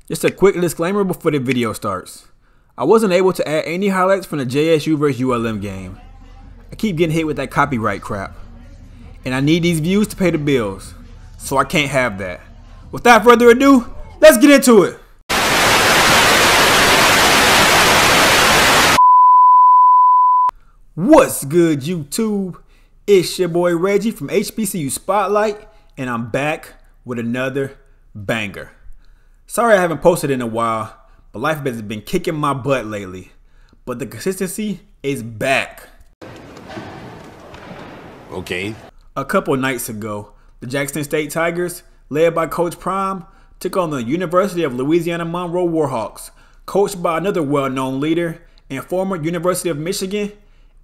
Just a quick disclaimer before the video starts. I wasn't able to add any highlights from the JSU vs ULM game. I keep getting hit with that copyright crap. And I need these views to pay the bills, so I can't have that. Without further ado, let's get into it. What's good, YouTube? It's your boy Reggie from HBCU Spotlight, and I'm back with another banger. Sorry I haven't posted in a while, but life has been kicking my butt lately. But the consistency is back. Okay. A couple nights ago, the Jackson State Tigers, led by Coach Prime, took on the University of Louisiana Monroe Warhawks, coached by another well-known leader and former University of Michigan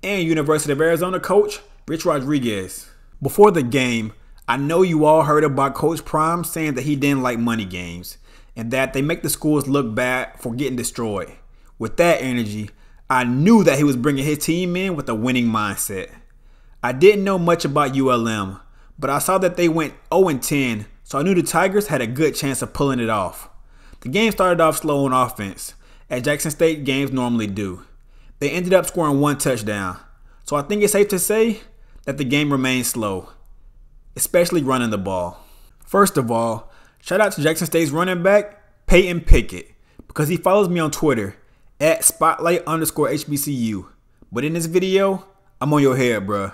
and University of Arizona coach, Rich Rodriguez. Before the game, I know you all heard about Coach Prime saying that he didn't like money games and that they make the schools look bad for getting destroyed. With that energy, I knew that he was bringing his team in with a winning mindset. I didn't know much about ULM, but I saw that they went 0-10, so I knew the Tigers had a good chance of pulling it off. The game started off slow on offense, as Jackson State games normally do. They ended up scoring one touchdown, so I think it's safe to say that the game remained slow, especially running the ball. First of all, shout out to Jackson State's running back, Peyton Pickett, because he follows me on Twitter at Spotlight_HBCU. But in this video, I'm on your head, bruh.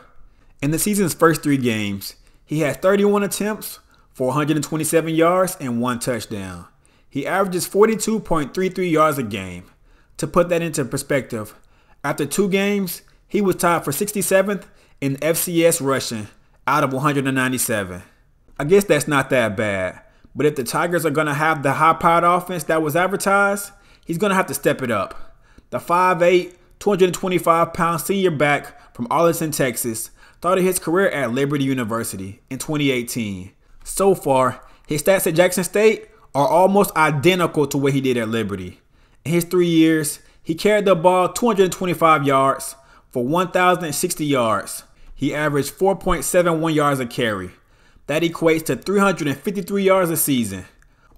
In the season's first 3 games, he had 31 attempts for 127 yards and 1 touchdown. He averages 42.33 yards a game. To put that into perspective, after 2 games, he was tied for 67th in FCS rushing out of 197. I guess that's not that bad, but if the Tigers are going to have the high-powered offense that was advertised, he's going to have to step it up. The 5'8", 225-pound senior back from Arlington, Texas, started his career at Liberty University in 2018. So far, his stats at Jackson State are almost identical to what he did at Liberty. In his 3 years, he carried the ball 225 yards for 1,060 yards. He averaged 4.71 yards a carry. That equates to 353 yards a season,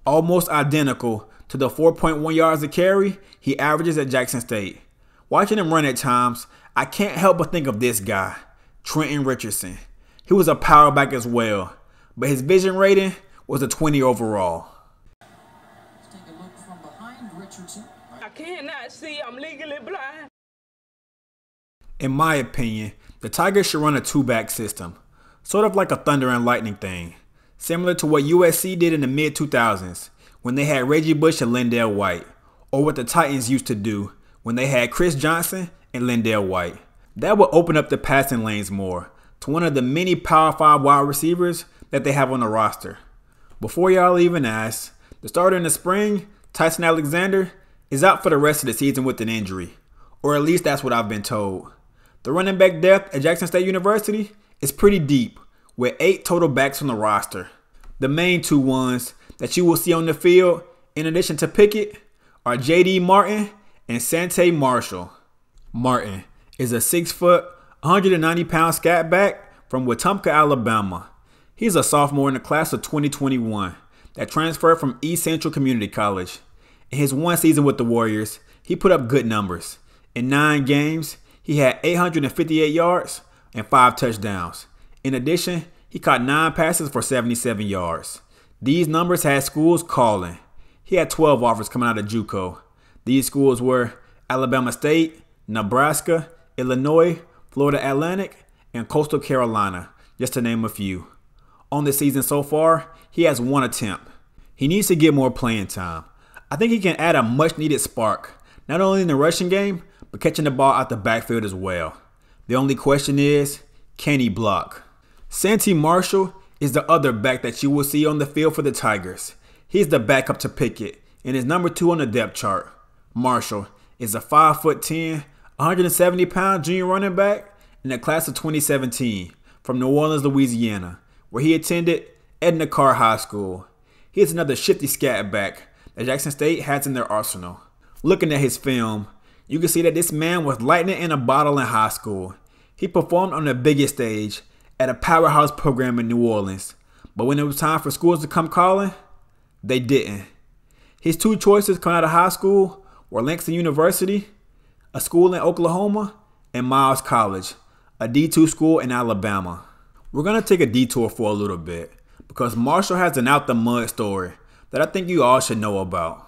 almost identical to the 4.1 yards a carry he averages at Jackson State. Watching him run at times, I can't help but think of this guy, Trenton Richardson. He was a power back as well, but his vision rating was a 20 overall. Let's take a look from behind Richardson. I cannot see, I'm legally blind. In my opinion, the Tigers should run a 2-back system, sort of like a thunder and lightning thing, similar to what USC did in the mid-2000s when they had Reggie Bush and Lindell White, or what the Titans used to do when they had Chris Johnson and Lindell White. That would open up the passing lanes more to one of the many Power 5 wide receivers that they have on the roster. Before y'all even ask, the starter in the spring, Tyson Alexander, is out for the rest of the season with an injury, or at least that's what I've been told. The running back depth at Jackson State University is pretty deep, with 8 total backs on the roster. The main 2 ones that you will see on the field, in addition to Pickett, are J.D. Martin and Sante Marshall. Martin is a 6', 190-pound scat back from Wetumpka, Alabama. He's a sophomore in the class of 2021 that transferred from East Central Community College. In his 1 season with the Warriors, he put up good numbers. In 9 games, he had 858 yards and 5 touchdowns. In addition, he caught 9 passes for 77 yards. These numbers had schools calling. He had 12 offers coming out of JUCO. These schools were Alabama State, Nebraska, Illinois, Florida Atlantic, and Coastal Carolina, just to name a few. On the season so far, he has 1 attempt. He needs to get more playing time. I think he can add a much-needed spark, not only in the rushing game, but catching the ball out the backfield as well. The only question is, can he block? Sante Marshall is the other back that you will see on the field for the Tigers. He's the backup to Pickett and is number 2 on the depth chart. Marshall is a 5'10", 170-pound junior running back in the class of 2017 from New Orleans, Louisiana, where he attended Edna Carr High School. He is another shifty scat back that Jackson State has in their arsenal. Looking at his film, you can see that this man was lightning in a bottle in high school. He performed on the biggest stage at a powerhouse program in New Orleans, but when it was time for schools to come calling, they didn't. His two choices coming out of high school were Langston University, a school in Oklahoma, and Miles College, a D2 school in Alabama. We're going to take a detour for a little bit because Marshall has an out the mud story that I think you all should know about.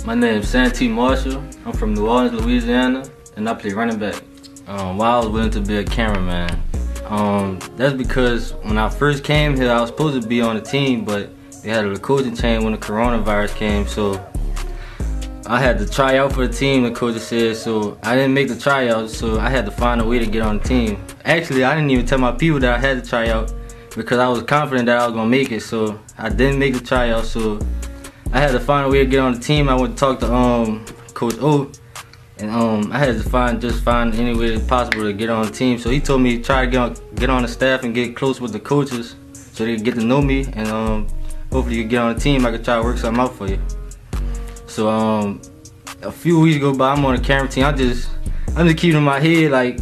My name is Santee Marshall. I'm from New Orleans, Louisiana, and I play running back. Why I was willing to be a cameraman. That's because when I first came here, I was supposed to be on the team, but they had a coaching change when the coronavirus came, so I had to try out for the team, the coach said, so I didn't make the tryout, so I had to find a way to get on the team. Actually, I didn't even tell my people that I had to try out because I was confident that I was going to make it, so I didn't make the tryout, so I had to find a way to get on the team. I went to talk to Coach O, and I had to find any way possible to get on the team. So he told me try to get on the staff and get close with the coaches so they could get to know me, and hopefully you get on the team. I could try to work something out for you. So a few weeks go by, I'm on the camera team. I'm just keeping in my head like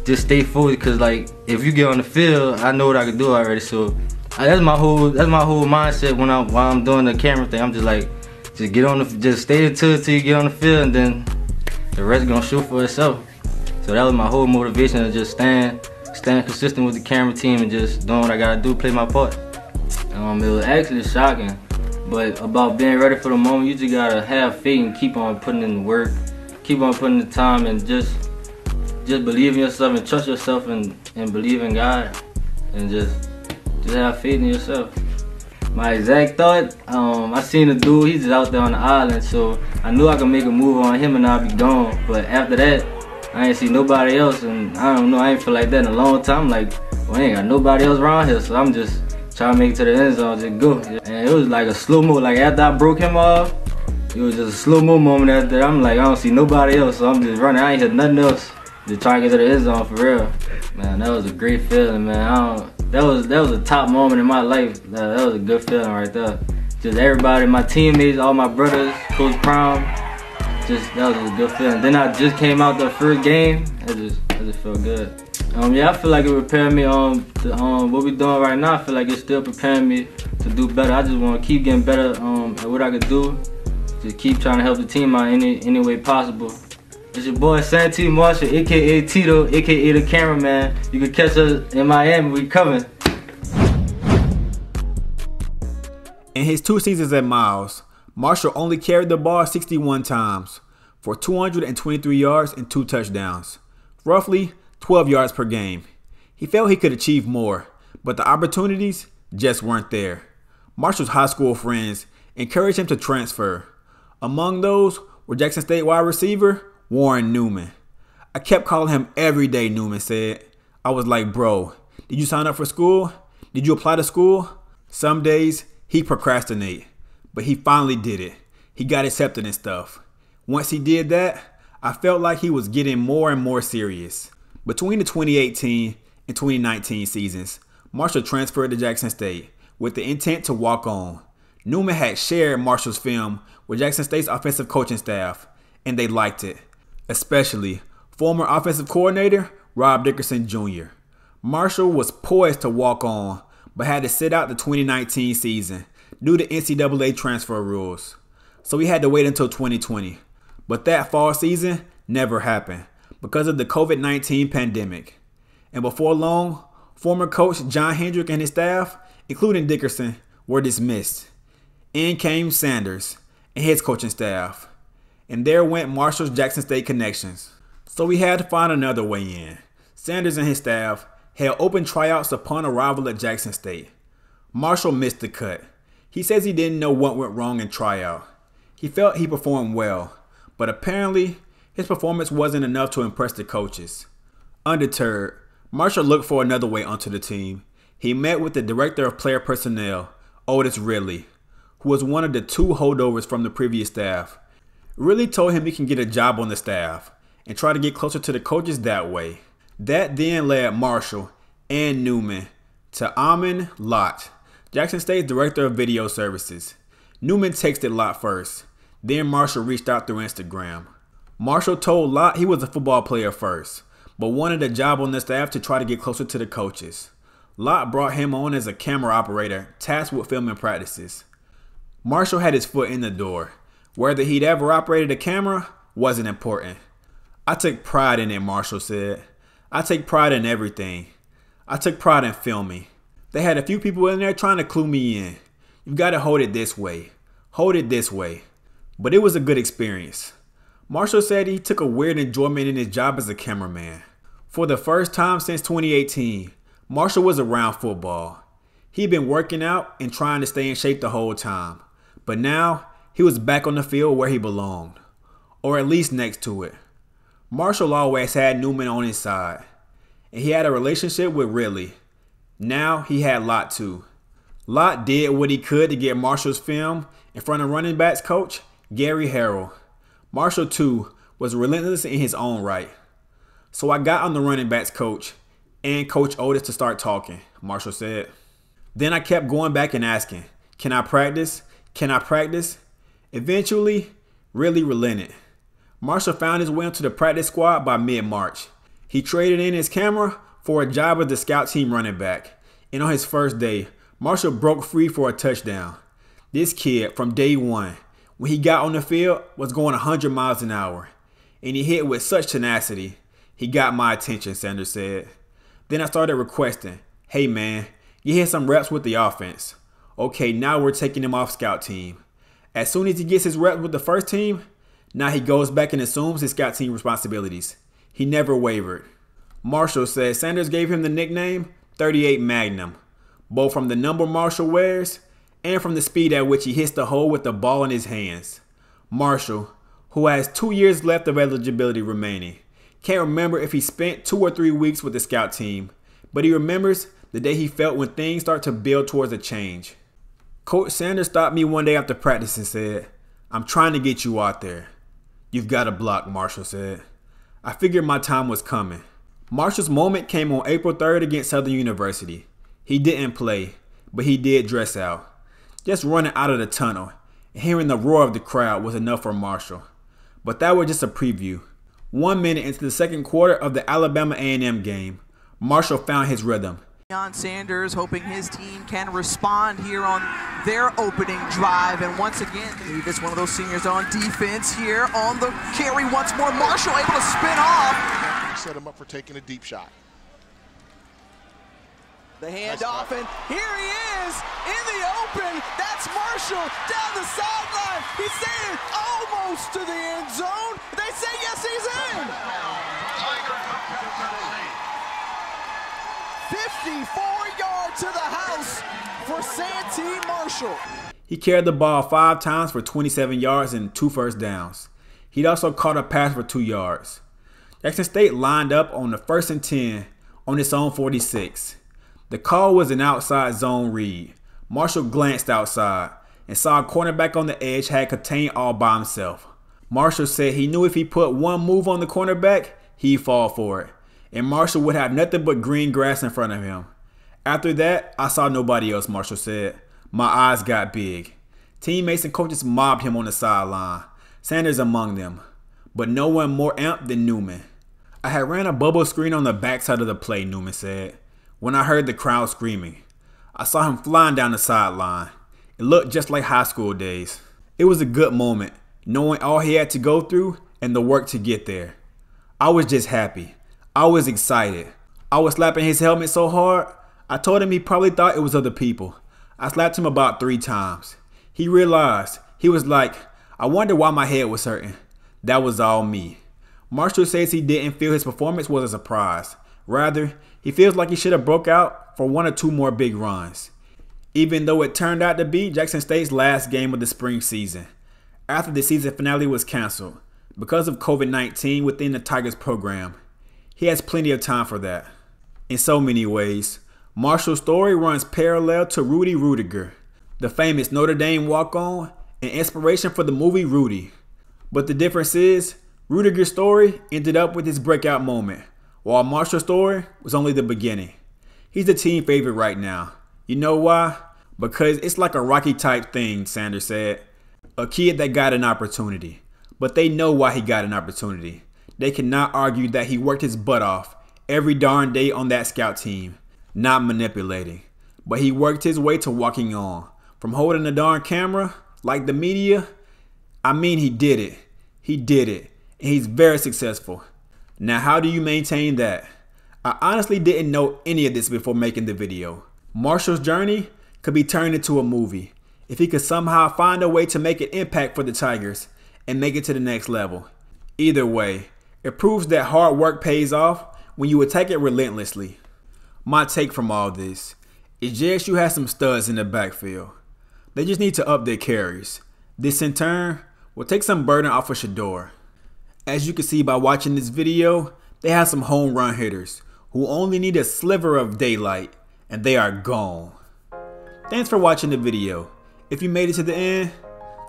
just stay focused, cause like if you get on the field, I know what I can do already. So that's my whole mindset while I'm doing the camera thing. I'm just like just stay until you get on the field, and then the rest is gonna show for itself. So that was my whole motivation, to just stand consistent with the camera team and just doing what I gotta do, play my part. It was actually shocking, but about being ready for the moment, you just gotta have faith and keep on putting in the work, keep on putting the time, and just believe in yourself and trust yourself and believe in God, and just have faith in yourself. My exact thought, I seen a dude, he's just out there on the island, so I knew I could make a move on him and I'd be gone. But after that, I ain't see nobody else, and I don't know, I ain't feel like that in a long time. Like, well, I ain't got nobody else around here, so I'm just trying to make it to the end zone, just go. And it was like a slow-mo, like after I broke him off, it was just a slow-mo moment after that. I'm like, I don't see nobody else, so I'm just running, I ain't hit nothing else. Just trying to get to the end zone for real. Man, that was a great feeling, man. That was a top moment in my life. That was a good feeling right there. Just everybody, my teammates, all my brothers, Coach Brown, that was a good feeling. Then I just came out the first game. It just felt good. Yeah, I feel like it prepared me what we're doing right now. I feel like it's still preparing me to do better. I just want to keep getting better at what I could do. Just keep trying to help the team out any way possible. It's your boy Santee Marshall, aka Tito, aka the cameraman. You can catch us in Miami, we coming. In his 2 seasons at Miles, Marshall only carried the ball 61 times for 223 yards and 2 touchdowns, roughly 12 yards per game. He felt he could achieve more, but the opportunities just weren't there. Marshall's high school friends encouraged him to transfer. Among those were Jackson State wide receiver Warren Newman. I kept calling him every day, Newman said. I was like, bro, did you sign up for school? Did you apply to school? Some days he'd procrastinate, but he finally did it. He got accepted and stuff. Once he did that, I felt like he was getting more and more serious. Between the 2018 and 2019 seasons, Marshall transferred to Jackson State with the intent to walk on. Newman had shared Marshall's film with Jackson State's offensive coaching staff, and they liked it. Especially former offensive coordinator Rob Dickerson Jr. Marshall was poised to walk on, but had to sit out the 2019 season due to NCAA transfer rules. So he had to wait until 2020. But that fall season never happened because of the COVID-19 pandemic. And before long, former coach John Hendrick and his staff, including Dickerson, were dismissed. In came Sanders and his coaching staff. And there went Marshall's Jackson State connections. So we had to find another way in. Sanders and his staff held open tryouts upon arrival at Jackson State. Marshall missed the cut. He says he didn't know what went wrong in tryout. He felt he performed well, but apparently his performance wasn't enough to impress the coaches. Undeterred, Marshall looked for another way onto the team. He met with the director of player personnel, Otis Ridley, who was one of the 2 holdovers from the previous staff. Ridley told him he can get a job on the staff and try to get closer to the coaches that way. That then led Marshall and Newman to Amin Lott, Jackson State's director of video services. Newman texted Lott first, then Marshall reached out through Instagram. Marshall told Lott he was a football player first, but wanted a job on the staff to try to get closer to the coaches. Lott brought him on as a camera operator, tasked with filming practices. Marshall had his foot in the door. Whether he'd ever operated a camera wasn't important. I took pride in it, Marshall said. I take pride in everything. I took pride in filming. They had a few people in there trying to clue me in. You've got to hold it this way. Hold it this way. But it was a good experience. Marshall said he took a weird enjoyment in his job as a cameraman. For the first time since 2018, Marshall was around football. He'd been working out and trying to stay in shape the whole time. But now, he was back on the field where he belonged. Or at least next to it. Marshall always had Newman on his side. And he had a relationship with Ridley. Now, he had Lott too. Lott did what he could to get Marshall's film in front of running backs coach Gary Harrell. Marshall too was relentless in his own right. So I got on the running backs coach and Coach Otis to start talking, Marshall said. Then I kept going back and asking, can I practice? Can I practice? Eventually, Ridley relented. Marshall found his way into the practice squad by mid-March. He traded in his camera for a job as the scout team running back. And on his first day, Marshall broke free for a touchdown. This kid, from day one, when he got on the field, was going 100 miles an hour. And he hit with such tenacity. He got my attention, Sanders said. Then I started requesting, hey man, you hit some reps with the offense. Okay, now we're taking him off scout team. As soon as he gets his reps with the first team, now he goes back and assumes his scout team responsibilities. He never wavered. Marshall said Sanders gave him the nickname 38 Magnum, both from the number Marshall wears and from the speed at which he hits the hole with the ball in his hands. Marshall, who has 2 years left of eligibility remaining, can't remember if he spent 2 or 3 weeks with the scout team, but he remembers the day he felt when things start to build towards a change. Coach Sanders stopped me one day after practice and said, I'm trying to get you out there. You've got to block, Marshall said. I figured my time was coming. Marshall's moment came on April 3rd against Southern University. He didn't play, but he did dress out. Just running out of the tunnel and hearing the roar of the crowd was enough for Marshall. But that was just a preview. 1 minute into the second quarter of the Alabama A&M game, Marshall found his rhythm. Sanders hoping his team can respond here on their opening drive. And once again, Davis, one of those seniors on defense here on the carry once more. Marshall able to spin off. Set him up for taking a deep shot. The handoff, and here he is in the open. That's Marshall down the sideline. He's saying almost to the end zone. They say yes, he's in. 54 yards to the house for Santee Marshall. He carried the ball 5 times for 27 yards and 2 first downs. He'd also caught a pass for 2 yards. Jackson State lined up on the 1st and 10 on its own 46. The call was an outside zone read. Marshall glanced outside and saw a cornerback on the edge had contained all by himself. Marshall said he knew if he put one move on the cornerback, he'd fall for it, and Marshall would have nothing but green grass in front of him. After that, I saw nobody else, Marshall said. My eyes got big. Teammates and coaches mobbed him on the sideline, Sanders among them, but no one more amped than Newman. I had ran a bubble screen on the backside of the play, Newman said, when I heard the crowd screaming. I saw him flying down the sideline. It looked just like high school days. It was a good moment, knowing all he had to go through and the work to get there. I was just happy. I was excited. I was slapping his helmet so hard, I told him he probably thought it was other people. I slapped him about 3 times. He realized. He was like, I wonder why my head was hurting. That was all me. Marshall says he didn't feel his performance was a surprise. Rather, he feels like he should have broke out for 1 or 2 more big runs. Even though it turned out to be Jackson State's last game of the spring season, after the season finale was canceled because of COVID-19 within the Tigers program. He has plenty of time for that. In so many ways, Marshall's story runs parallel to Rudy Rudiger, the famous Notre Dame walk-on and inspiration for the movie Rudy. But the difference is, Rudiger's story ended up with his breakout moment, while Marshall's story was only the beginning. He's the team favorite right now. You know why? Because it's like a Rocky type thing, Sanders said. A kid that got an opportunity. But they know why he got an opportunity. they cannot argue that he worked his butt off every darn day on that scout team, not manipulating. But he worked his way to walking on. From holding the darn camera, like the media, I mean, he did it. He did it. And he's very successful. Now, how do you maintain that? I honestly didn't know any of this before making the video. Marshall's journey could be turned into a movie if he could somehow find a way to make an impact for the Tigers and make it to the next level. Either way, it proves that hard work pays off when you attack it relentlessly. My take from all this is JSU has some studs in the backfield. They just need to up their carries. This in turn will take some burden off of Shedeur. As you can see by watching this video, they have some home run hitters who only need a sliver of daylight and they are gone. Thanks for watching the video. If you made it to the end,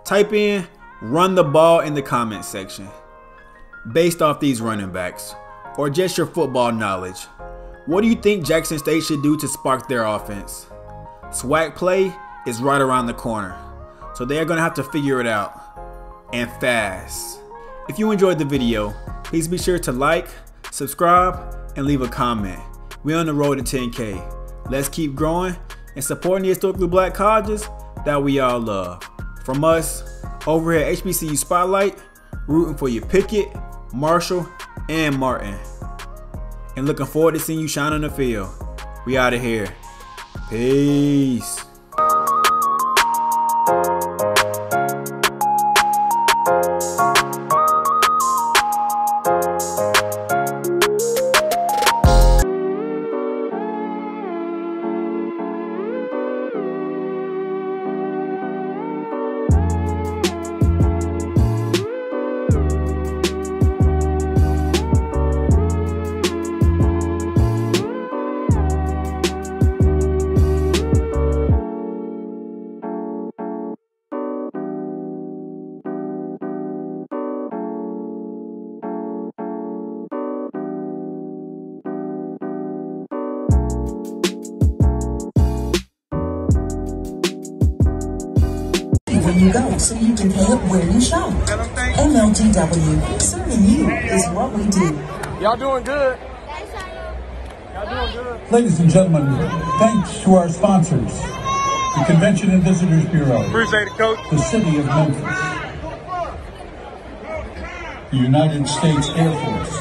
type in "run the ball" in the comment section. Based off these running backs, or just your football knowledge, what do you think Jackson State should do to spark their offense? Swag play is right around the corner, so they are going to have to figure it out, and fast. If you enjoyed the video, please be sure to like, subscribe, and leave a comment. We're on the road to 10K. Let's keep growing and supporting the historically black colleges that we all love. From us, over here at HBCU Spotlight, rooting for you Pickett, Marshall, and Martin. And looking forward to seeing you shine on the field. We out of here. Peace. When you go, so you can pay it where you shop. MLGW, serving you is what we do. Y'all doing good. Y'all doing good. Ladies and gentlemen, thanks to our sponsors, the Convention and Visitors Bureau, Appreciate it, Coach. the City of Memphis, the United States Air Force.